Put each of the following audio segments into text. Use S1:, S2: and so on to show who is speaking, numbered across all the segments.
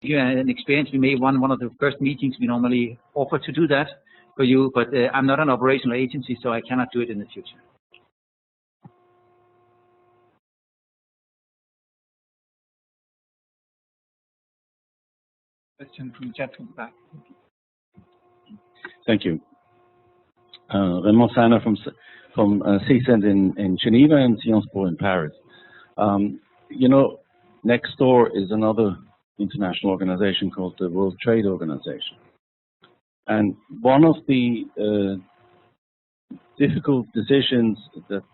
S1: you an experience. We may one of the first meetings we normally offer to do that for you, but I'm not an operational agency, so I cannot do it in the future.
S2: Question from chat from the back.
S3: Thank you. Raymond Sainer from CSEND in Geneva and Sciences Po in Paris. You know, next door is another international organization called the World Trade Organization. And one of the difficult decisions that's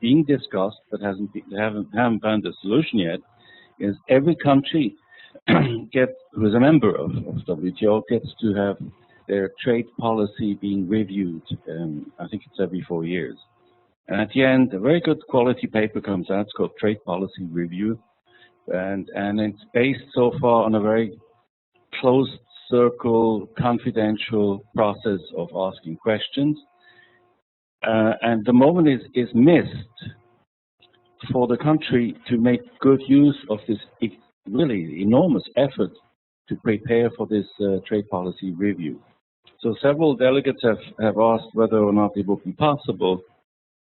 S3: being discussed but haven't found a solution yet is every country who is a member of WTO gets to have their trade policy being reviewed. I think it's every 4 years. And at the end, a very good quality paper comes out. It's called Trade Policy Review. And it's based so far on a very closed circle, confidential process of asking questions. And the moment is missed for the country to make good use of this really enormous effort to prepare for this trade policy review. So several delegates have asked whether or not it would be possible,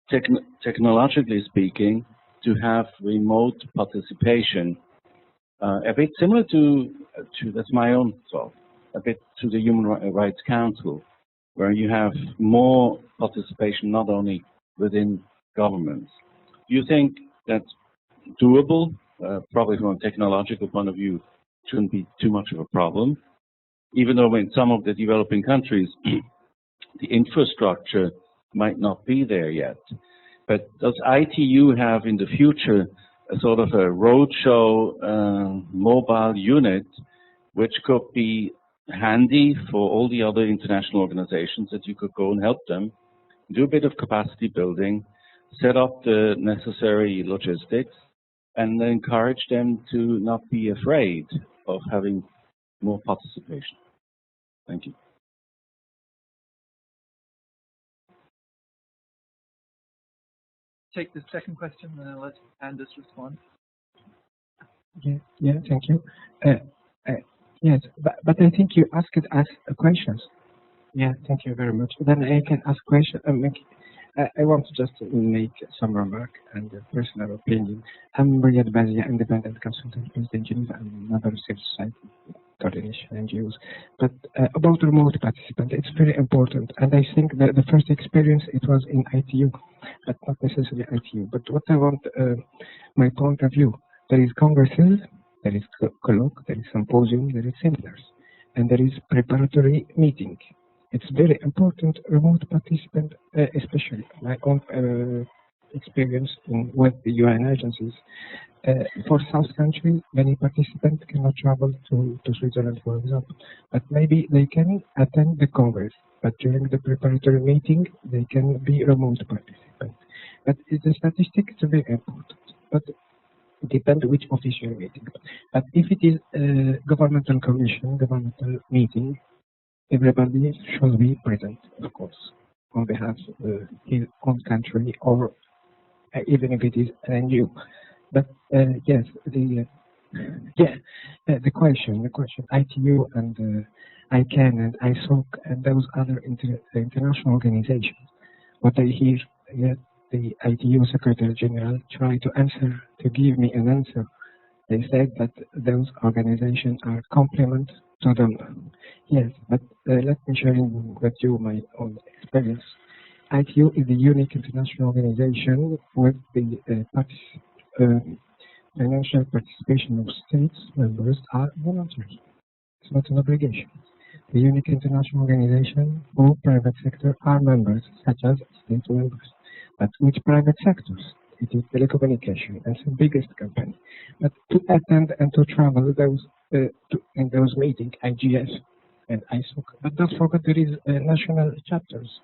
S3: technologically speaking, to have remote participation, a bit similar to that's my own thought, a bit to the Human Rights Council, where you have more participation not only within governments. Do you think that's doable? Probably from a technological point of view, shouldn't be too much of a problem, even though in some of the developing countries, the infrastructure might not be there yet. But does ITU have in the future a sort of a roadshow mobile unit which could be handy for all the other international organizations, that you could go and help them, do a bit of capacity building, set up the necessary logistics, and encourage them to not be afraid of having more participation? Thank you.
S2: Take the second question and then let Anders respond.
S4: Yeah, thank you. Yes, but I think you asked us questions. Yeah, thank you very much. Then I can ask questions. I want to just make some remark and a personal opinion. I'm Riyad Bazia, independent consultant based in Geneva and member of civil society coordination NGOs. But about remote participant, it's very important. And I think that the first experience, it was in ITU, but not necessarily ITU. But what I want, my point of view, there is congresses, there is colloque, there is symposium, there is seminars, and there is preparatory meeting. It's very important, remote participant, especially my own experience with the UN agencies. For South countries, many participants cannot travel to Switzerland, for example, but maybe they can attend the Congress, but during the preparatory meeting, they can be remote participants. But the statistic is very important, but it depends which official meeting. But if it is a governmental commission, governmental meeting, everybody should be present, of course, on behalf of his own country, or even if it is an NGO. But yes, the question, ITU and ICANN and ISOC and those other international organizations. What I hear, the ITU Secretary General try to give me an answer. They said that those organizations are complement to them. Yes, but let me share with you my own experience. ITU is a unique international organization with the financial participation of states members are voluntary. It's not an obligation. The unique international organization for private sector are members, such as state members. But which private sectors? It is telecommunication and the biggest company. But to attend and to travel those in those meetings, IGF and ISOC. But don't forget there is national chapters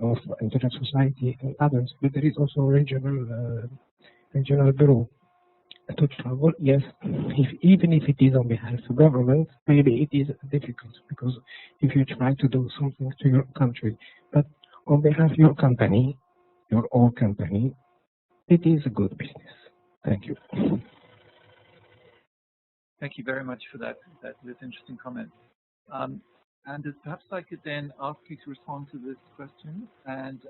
S4: of Internet Society and others. But there is also regional bureau to travel. Yes, even if it is on behalf of government, maybe it is difficult, because if you try to do something to your country, but on behalf of your company, your own company, it is a good business. Thank you.
S2: Thank you very much for that interesting comment. And perhaps I could then ask you to respond to this question, and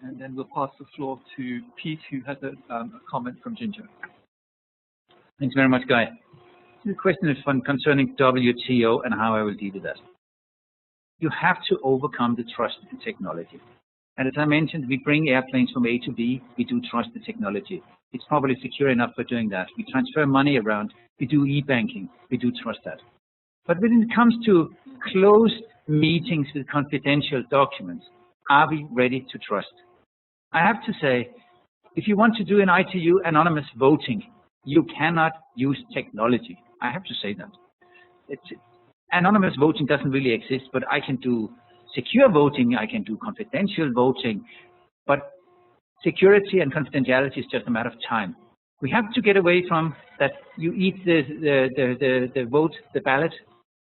S2: then we'll pass the floor to Pete, who has a comment from Ginger.
S1: Thanks very much, Guy. The question is concerning WTO and how I will deal with that. You have to overcome the trust in technology. And as I mentioned, we bring airplanes from A to B. We do trust the technology. It's probably secure enough for doing that. We transfer money around. We do e-banking. We do trust that. But when it comes to closed meetings with confidential documents, are we ready to trust? I have to say, if you want to do an ITU anonymous voting, you cannot use technology. I have to say that. Anonymous voting doesn't really exist, but I can do secure voting, I can do confidential voting, but security and confidentiality is just a matter of time. We have to get away from that you eat the vote, the ballot,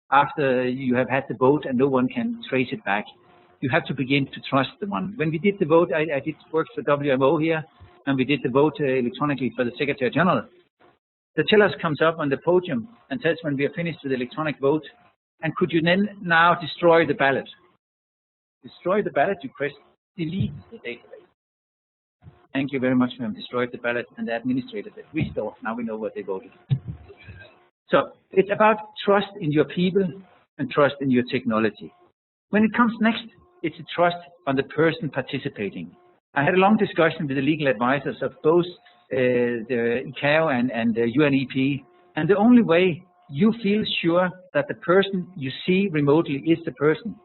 S1: after you have had the vote and no one can trace it back. You have to begin to trust the one. When we did the vote, I did work for WMO here, and we did the vote electronically for the Secretary General. The teller comes up on the podium and says, when we are finished with the electronic vote, and could you then now destroy the ballot? Destroy the ballot, you press delete the database. Thank you very much. We have destroyed the ballot, and the administrator said, restore. Now we know what they voted. So it's about trust in your people and trust in your technology. When it comes next, it's a trust on the person participating. I had a long discussion with the legal advisors of both the ICAO and the UNEP, and the only way you feel sure that the person you see remotely is the person,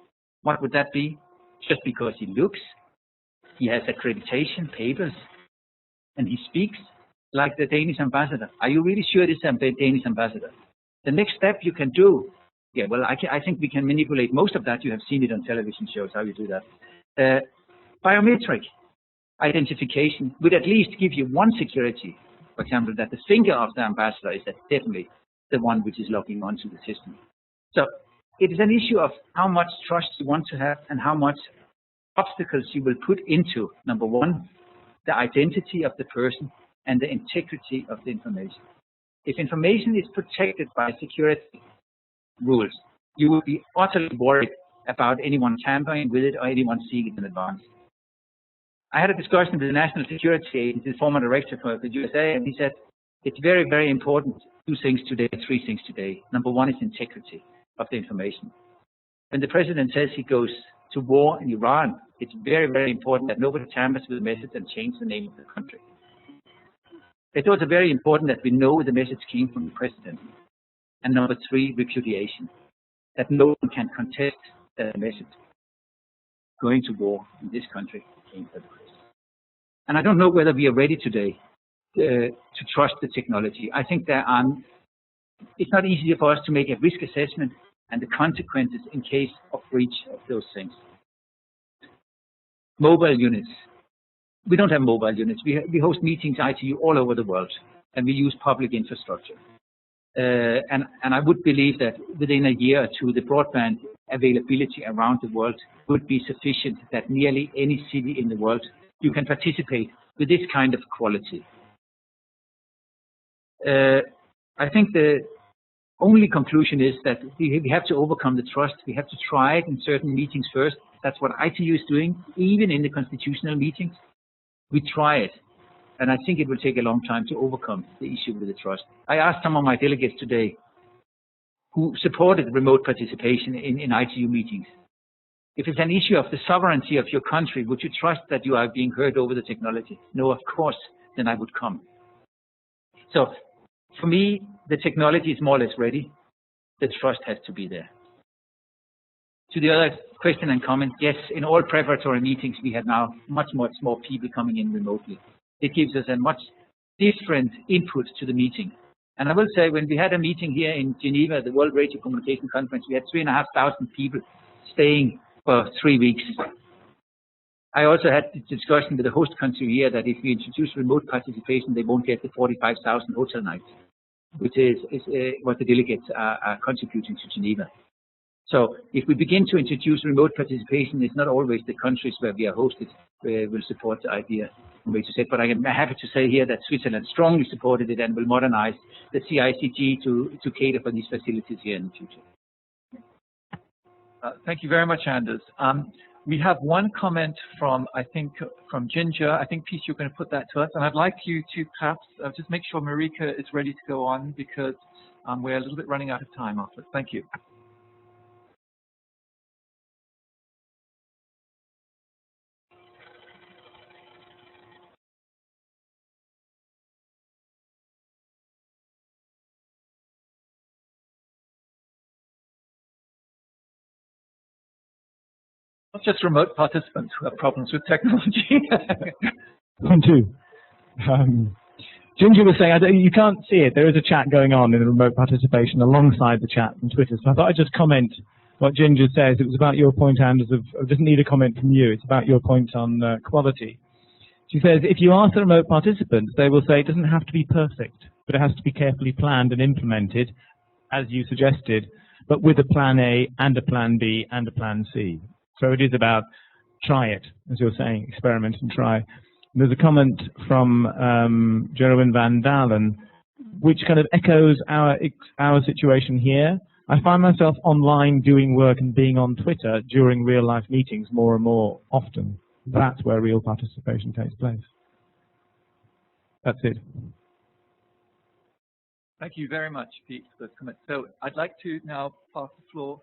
S1: what would that be? Just because he looks, he has accreditation papers, and he speaks like the Danish ambassador. Are you really sure this is a Danish ambassador? The next step you can do, yeah, well, I think we can manipulate most of that. You have seen it on television shows, how you do that. Biometric identification would at least give you one security. For example, that the finger of the ambassador is definitely the one which is logging onto the system. So it is an issue of how much trust you want to have and how much obstacles you will put into, number one, the identity of the person and the integrity of the information. If information is protected by security rules, you will be utterly worried about anyone tampering with it or anyone seeing it in advance. I had a discussion with the National Security Agency, the former director for the USA, and he said, it's very, very important three things today. Number one is integrity of the information. When the president says he goes to war in Iran, it's very, very important that nobody tampers with the message and change the name of the country. It's also very important that we know the message came from the president. And number three, repudiation, that no one can contest the message. Going to war in this country came from the president. And I don't know whether we are ready today to trust the technology. I think it's not easy for us to make a risk assessment and the consequences in case of breach of those things. Mobile units. We don't have mobile units. We host meetings ITU all over the world, and we use public infrastructure. And I would believe that within a year or two, the broadband availability around the world would be sufficient that nearly any city in the world you can participate with this kind of quality. I think the only conclusion is that we have to overcome the trust. We have to try it in certain meetings first. That's what ITU is doing, even in the constitutional meetings. We try it. And I think it will take a long time to overcome the issue with the trust. I asked some of my delegates today who supported remote participation in ITU meetings. If it's an issue of the sovereignty of your country, would you trust that you are being heard over the technology? No, of course, then I would come. So for me, the technology is more or less ready. The trust has to be there. To the other question and comment, yes, in all preparatory meetings, we have now much more people coming in remotely. It gives us a much different input to the meeting. And I will say, when we had a meeting here in Geneva, the World Radio Communication Conference, we had 3,500 people staying for 3 weeks. I also had the discussion with the host country here that if we introduce remote participation, they won't get the 45,000 hotel nights, which is what the delegates are contributing to Geneva. So if we begin to introduce remote participation, it's not always the countries where we are hosted will support the idea. But I am happy to say here that Switzerland strongly supported it and will modernize the CICG to cater for these facilities here in the future.
S2: Thank you very much, Anders. We have one comment from, I think, from Ginger. I think, Peace, you're going to put that to us. And I'd like you to perhaps just make sure Marika is ready to go on, because we're a little bit running out of time after. Thank you. Not just remote participants who have problems with technology.
S4: One, two. Ginger was saying, you can't see it, there is a chat going on in the remote participation alongside the chat from Twitter. So I thought I'd just comment what Ginger says. It was about your point, Anders, of doesn't need a comment from you. It's about your point on quality. She says, if you ask the remote participants, they will say it doesn't have to be perfect, but it has to be carefully planned and implemented, as you suggested, but with a plan A and a plan B and a plan C. So it is about try it, as you're saying, experiment and try. There's a comment from Jerwin van Dalen, which kind of echoes our situation here. I find myself online doing work and being on Twitter during real-life meetings more and more often. That's where real participation takes place. That's it.
S2: Thank you very much, Pete, for those comments. So I'd like to now pass the floor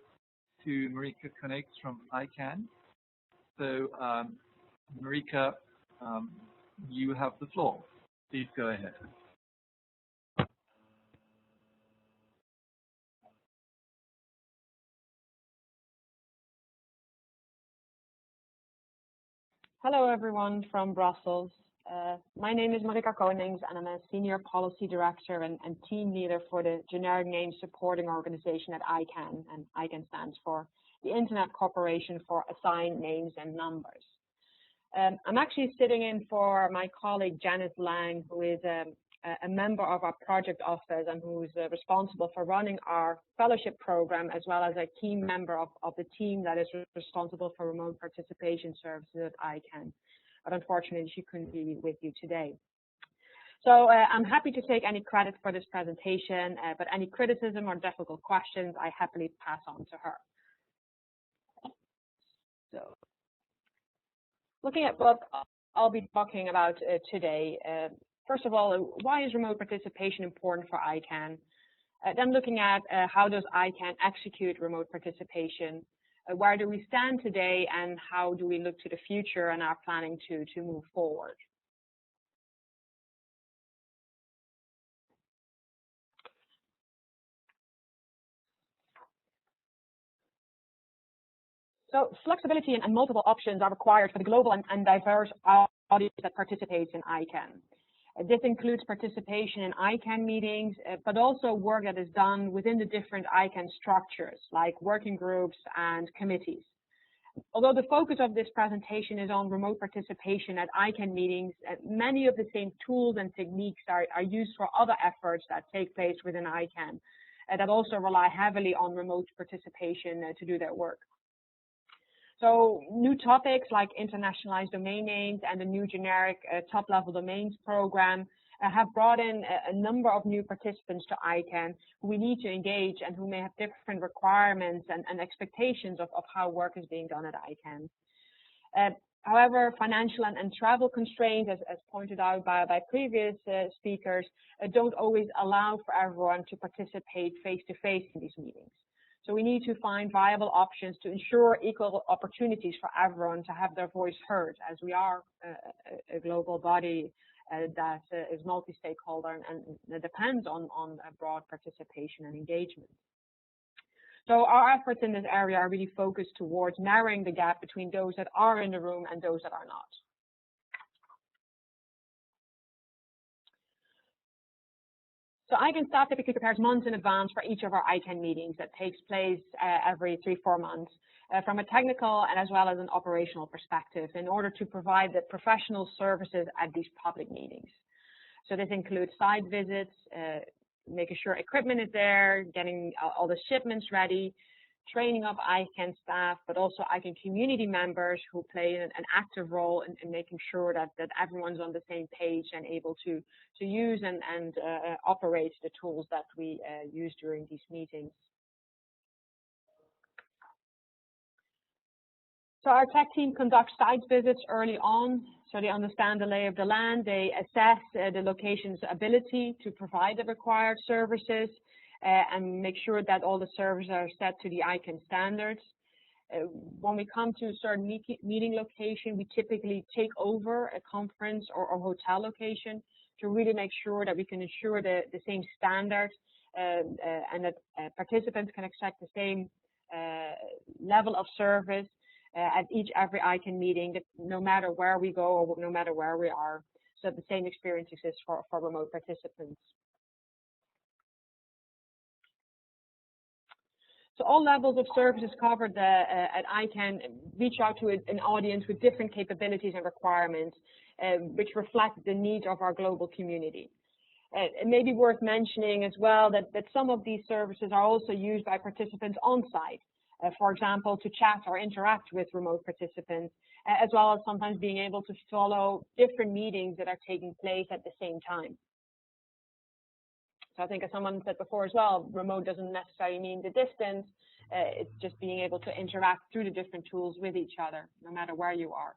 S2: to Marika Koenigs from ICANN. So, Marika, you have the floor. Please go ahead.
S5: Hello, everyone from Brussels. My name is Marika Koenigs, and I'm a Senior Policy Director and Team Leader for the Generic Name Supporting Organization at ICANN, and ICANN stands for the Internet Corporation for Assigned Names and Numbers. I'm actually sitting in for my colleague Janice Lang, who is a member of our project office and who's responsible for running our fellowship program, as well as a key member of the team that is responsible for remote participation services at ICANN. But unfortunately, she couldn't be with you today. So I'm happy to take any credit for this presentation, but any criticism or difficult questions, I happily pass on to her. So, looking at what I'll be talking about today, first of all, why is remote participation important for ICANN? Then looking at how does ICANN execute remote participation? Where do we stand today, and how do we look to the future and are planning to move forward? So flexibility and multiple options are required for the global and diverse audience that participates in ICANN. This includes participation in ICANN meetings, but also work that is done within the different ICANN structures, like working groups and committees. Although the focus of this presentation is on remote participation at ICANN meetings, many of the same tools and techniques are used for other efforts that take place within ICANN that also rely heavily on remote participation to do their work. So new topics like internationalized domain names and the new generic top-level domains program have brought in a number of new participants to ICANN who we need to engage and who may have different requirements and expectations of how work is being done at ICANN. However, financial and travel constraints, as pointed out by previous speakers, don't always allow for everyone to participate face-to-face in these meetings. So we need to find viable options to ensure equal opportunities for everyone to have their voice heard, as we are a global body that is multi-stakeholder and depends on a broad participation and engagement. So our efforts in this area are really focused towards narrowing the gap between those that are in the room and those that are not. So ICANN staff typically prepares months in advance for each of our ICANN meetings that takes place every 3-4 months from a technical and as well as an operational perspective in order to provide the professional services at these public meetings. So this includes site visits, making sure equipment is there, getting all the shipments ready, training of ICANN staff, but also ICANN community members who play an active role in making sure that everyone's on the same page and able to use and operate the tools that we use during these meetings. So our tech team conducts site visits early on, so they understand the lay of the land, they assess the location's ability to provide the required services, and make sure that all the services are set to the ICANN standards. When we come to a certain meeting location, we typically take over a conference or hotel location to really make sure that we can ensure the same standards and that participants can expect the same level of service at every ICANN meeting, that no matter where we go or no matter where we are, so the same experience exists for remote participants. So all levels of services covered at ICANN reach out to an audience with different capabilities and requirements, which reflect the needs of our global community. It may be worth mentioning as well that some of these services are also used by participants on site. For example, to chat or interact with remote participants, as well as sometimes being able to follow different meetings that are taking place at the same time. So I think as someone said before as well, remote doesn't necessarily mean the distance, it's just being able to interact through the different tools with each other, no matter where you are.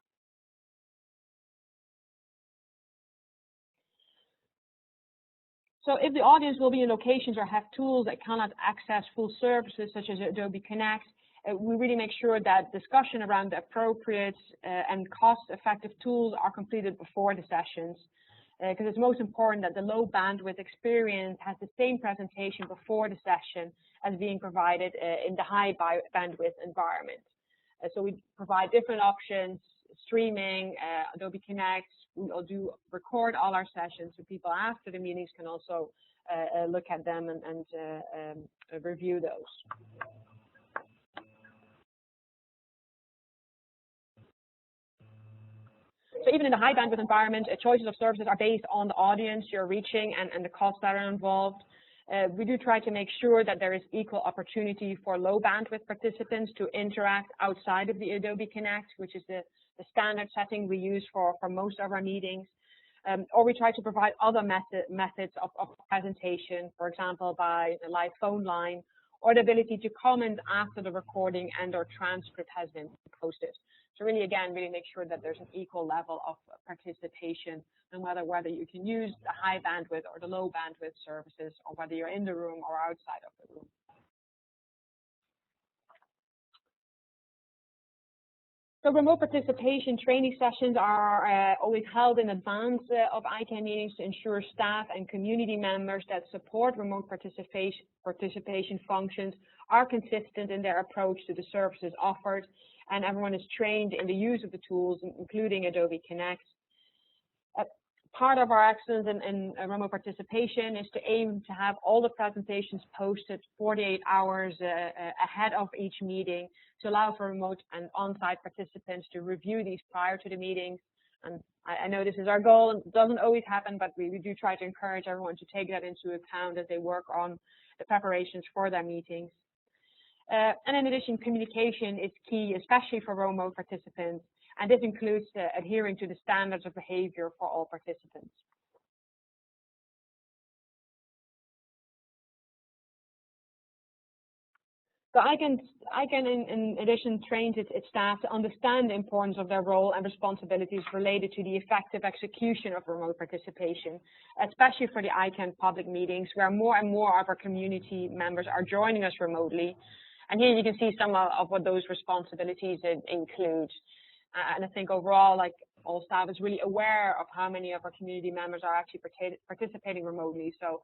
S5: So if the audience will be in locations or have tools that cannot access full services such as Adobe Connect, we really make sure that discussion around the appropriate and cost-effective tools are completed before the sessions, because it's most important that the low bandwidth experience has the same presentation before the session as being provided in the high bandwidth environment. So we provide different options, streaming, Adobe Connect. We'll do record all our sessions so people after the meetings can also look at them and review those. So even in a high bandwidth environment, choices of services are based on the audience you're reaching and the costs that are involved. We do try to make sure that there is equal opportunity for low bandwidth participants to interact outside of the Adobe Connect, which is the standard setting we use for most of our meetings. Or we try to provide other methods of presentation, for example, by a live phone line, or the ability to comment after the recording and or transcript has been posted. So really, again, really make sure that there's an equal level of participation, no matter whether you can use the high bandwidth or the low bandwidth services, or whether you're in the room or outside of the room. So remote participation training sessions are always held in advance of ICANN meetings to ensure staff and community members that support remote participation functions are consistent in their approach to the services offered, and everyone is trained in the use of the tools, including Adobe Connect. Part of our excellence in remote participation is to aim to have all the presentations posted 48 hours ahead of each meeting to allow for remote and on-site participants to review these prior to the meetings. And I know this is our goal, and it doesn't always happen, but we do try to encourage everyone to take that into account as they work on the preparations for their meetings. And in addition, communication is key, especially for remote participants. And this includes adhering to the standards of behavior for all participants. So ICANN in addition trains its staff to understand the importance of their role and responsibilities related to the effective execution of remote participation, especially for the ICANN public meetings, where more and more of our community members are joining us remotely. And here you can see some of what those responsibilities include. And I think overall, like, all staff is really aware of how many of our community members are actually participating remotely. So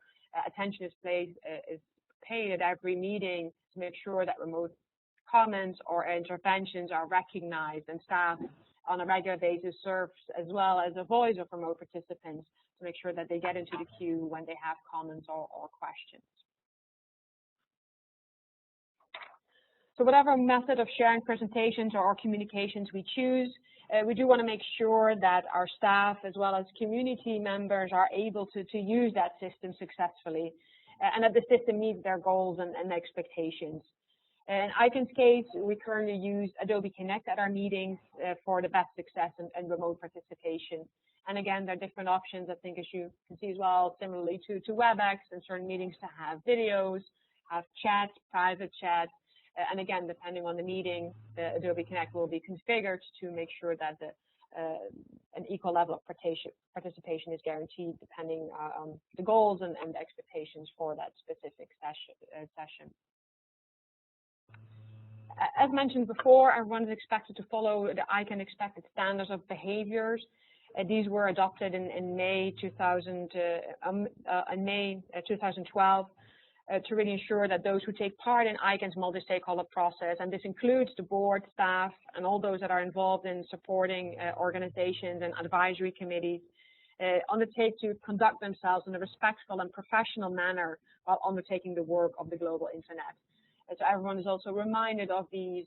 S5: attention is paid at every meeting to make sure that remote comments or interventions are recognized, and staff on a regular basis serves as well as a voice of remote participants to make sure that they get into the queue when they have comments or questions. So whatever method of sharing presentations or communications we choose, we do want to make sure that our staff as well as community members are able to use that system successfully, and that the system meets their goals and expectations. In ICANN's case, we currently use Adobe Connect at our meetings for the best success and remote participation. And again, there are different options, I think, as you can see as well, similarly to WebEx and certain meetings to have videos, have chat, private chat. And again, depending on the meeting, the Adobe Connect will be configured to make sure that an equal level of participation is guaranteed depending on the goals and the expectations for that specific session. As mentioned before, everyone is expected to follow the ICANN expected standards of behaviors. These were adopted in May 2012 to really ensure that those who take part in ICANN's multi-stakeholder process, and this includes the board, staff, and all those that are involved in supporting organizations and advisory committees, undertake to conduct themselves in a respectful and professional manner while undertaking the work of the global internet. So everyone is also reminded of these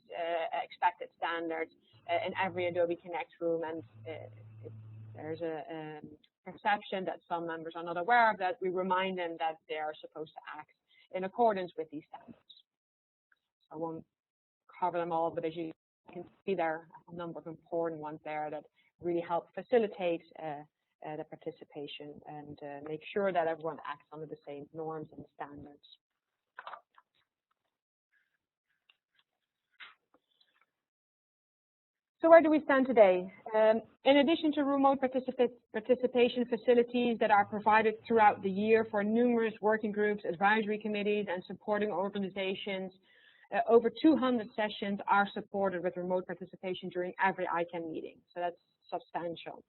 S5: expected standards in every Adobe Connect room, and there's a perception that some members are not aware of that. We remind them that they are supposed to act in accordance with these standards. I won't cover them all, but as you can see, there are a number of important ones there that really help facilitate the participation and make sure that everyone acts under the same norms and standards. So where do we stand today? In addition to remote participation facilities that are provided throughout the year for numerous working groups, advisory committees, and supporting organizations, over 200 sessions are supported with remote participation during every ICANN meeting. So that's substantial.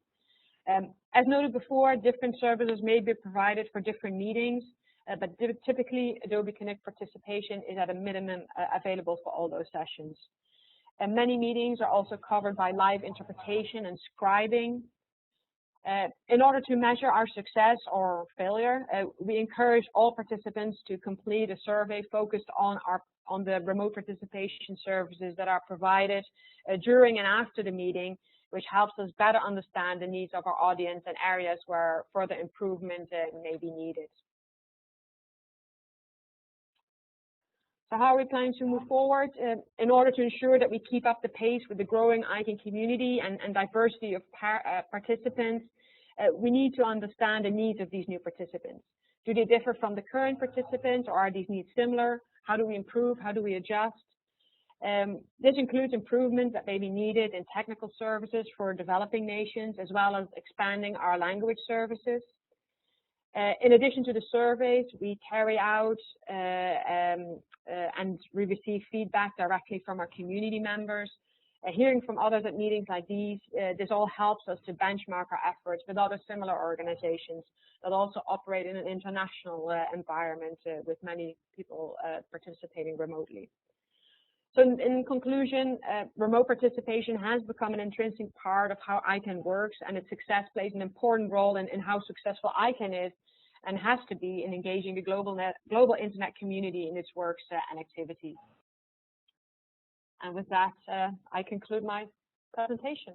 S5: As noted before, different services may be provided for different meetings, but typically Adobe Connect participation is at a minimum available for all those sessions. And many meetings are also covered by live interpretation and scribing. In order to measure our success or failure, we encourage all participants to complete a survey focused on the remote participation services that are provided during and after the meeting, which helps us better understand the needs of our audience and areas where further improvement may be needed. So how are we planning to move forward? In order to ensure that we keep up the pace with the growing ICANN community and diversity of participants, we need to understand the needs of these new participants. Do they differ from the current participants, or are these needs similar? How do we improve? How do we adjust? This includes improvements that may be needed in technical services for developing nations, as well as expanding our language services. In addition to the surveys, we carry out and we receive feedback directly from our community members. Hearing from others at meetings like these, this all helps us to benchmark our efforts with other similar organizations that also operate in an international environment with many people participating remotely. So in conclusion, remote participation has become an intrinsic part of how ICANN works, and its success plays an important role in how successful ICANN is and has to be in engaging the global internet community in its works and activities. And with that, I conclude my presentation.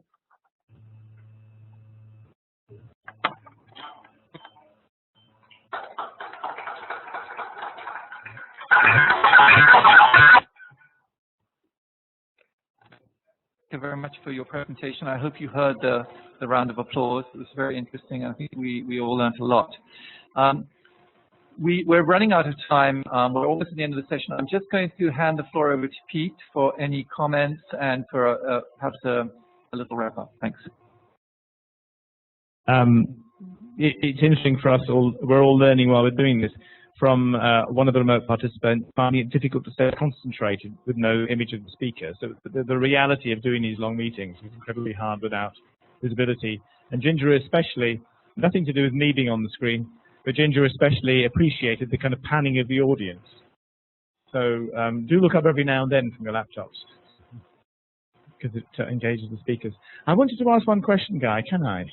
S2: Thank you very much for your presentation. I hope you heard the round of applause. It was very interesting. I think we all learned a lot. We're running out of time. We're almost at the end of the session. I'm just going to hand the floor over to Pete for any comments and for perhaps a little wrap-up. Thanks.
S6: It's interesting for us all. We're all learning while we're doing this. From one of the remote participants finding it difficult to stay concentrated with no image of the speaker. So the reality of doing these long meetings is incredibly hard without visibility. And Ginger especially, nothing to do with me being on the screen, but Ginger especially appreciated the kind of panning of the audience. So do look up every now and then from your laptops, because it engages the speakers. I wanted to ask one question, Guy, can I?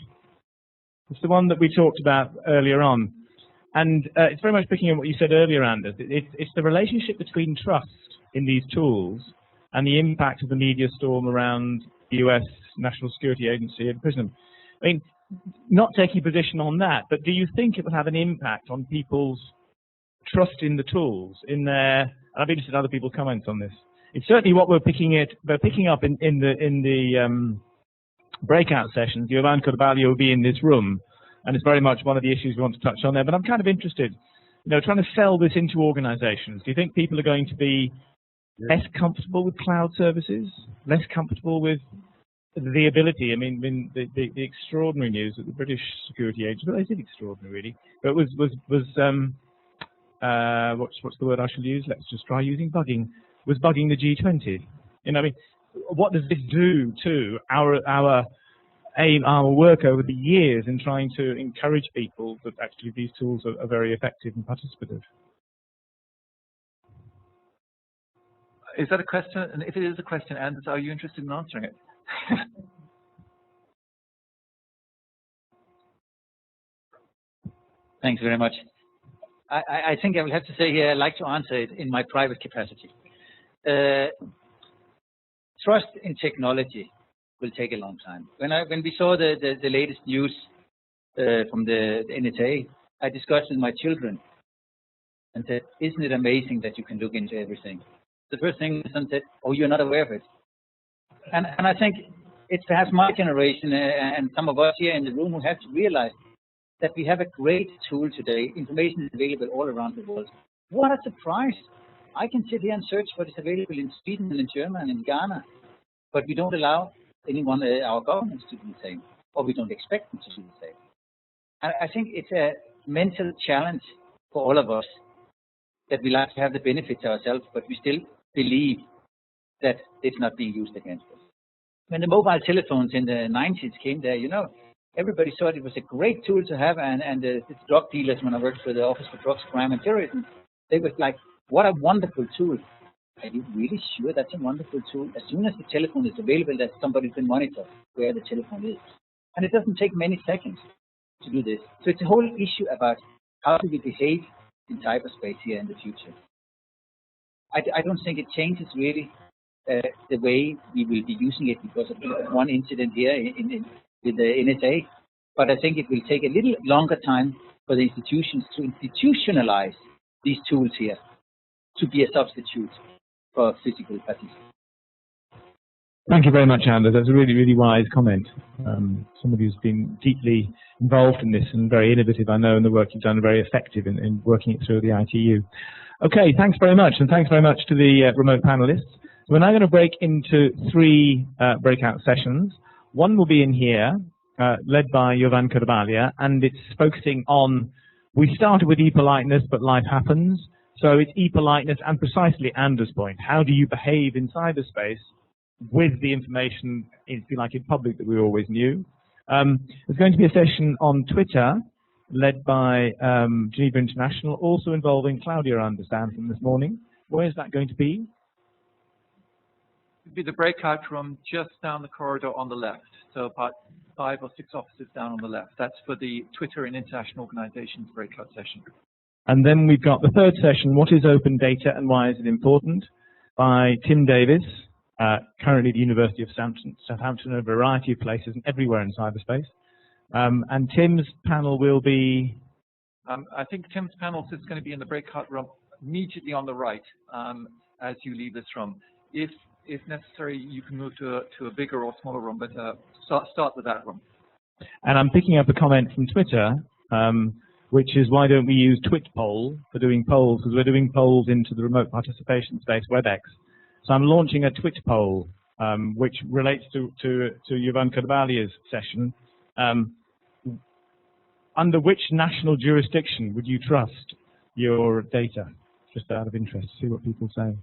S6: It's the one that we talked about earlier on. And it's very much picking up what you said earlier, Anders. It's the relationship between trust in these tools and the impact of the media storm around the US National Security Agency and PRISM. I mean, not taking a position on that, but do you think it will have an impact on people's trust in the tools, in their, and I'd be interested in other people's comments on this, It's certainly what we're picking up in the breakout sessions. Jovan Carvalho will be in this room, and it's very much one of the issues we want to touch on there. But I'm kind of interested, trying to sell this into organizations. Do you think people are going to be less comfortable with cloud services, less comfortable with the ability? I mean the extraordinary news that the British security agents, well, they did extraordinary really, but was what's the word I shall use? Let's just try using bugging. Was bugging the G20. I mean, what does this do to our aim, our work over the years in trying to encourage people that actually these tools are very effective and participative?
S2: Is that a question? And if it is a question, Anders, are you interested in answering it?
S1: Thanks very much. I think I will have to say here, I'd like to answer it in my private capacity. Trust in technology will take a long time. When we saw the latest news from the NSA, I discussed with my children and said, "Isn't it amazing that you can look into everything?" The first thing my son said, "Oh, you're not aware of it." And I think it's perhaps my generation and some of us here in the room who have to realize that we have a great tool today. Information is available all around the world. What a surprise. I can sit here and search what is available in Sweden and in Germany and in Ghana, but we don't allow anyone, our governments, to do the same, or we don't expect them to do the same. And I think it's a mental challenge for all of us that we like to have the benefits ourselves, but we still believe that it's not being used against us. When the mobile telephones in the 90s came there, everybody thought it was a great tool to have, and the drug dealers, when I worked for the Office for Drugs, Crime and Terrorism, they were like, what a wonderful tool. Are you really sure that's a wonderful tool? As soon as the telephone is available, that somebody can monitor where the telephone is. And it doesn't take many seconds to do this. So it's a whole issue about how do we behave in cyberspace here in the future. I don't think it changes really the way we will be using it because of one incident here with the NSA. But I think it will take a little longer time for the institutions to institutionalize these tools here to be a substitute for physical participation.
S6: Thank you very much, Anders. That's a really, really wise comment. Somebody who's been deeply involved in this and very innovative, I know, in the work you've done, very effective in working it through the ITU. Okay, thanks very much, and thanks very much to the remote panelists. So we're now going to break into 3 breakout sessions. One will be in here, led by Jovan Carvalho, and it's focusing on, we started with e-politeness, but life happens. So it's e-politeness and precisely Anders' point. How do you behave in cyberspace with the information, if you like, in public that we always knew? There's going to be a session on Twitter led by Geneva International, also involving Claudia, I understand, from this morning. Where is that going to be?
S2: It'd be the breakout room just down the corridor on the left. So about 5 or 6 offices down on the left. That's for the Twitter and International Organizations breakout session.
S6: And then we've got the third session, What is Open Data and Why is it Important? By Tim Davis, currently at the University of Southampton, a variety of places and everywhere in cyberspace. And Tim's panel will be...
S2: I think Tim's panel is going to be in the breakout room immediately on the right as you leave this room. If necessary, you can move to a bigger or smaller room, but start with that room.
S6: And I'm picking up a comment from Twitter, which is, why don't we use TwitPoll for doing polls? Because we're doing polls into the remote participation space, WebEx. So I'm launching a TwitPoll, which relates to Jovan Carvalho's session. Under which national jurisdiction would you trust your data? Just out of interest, see what people say.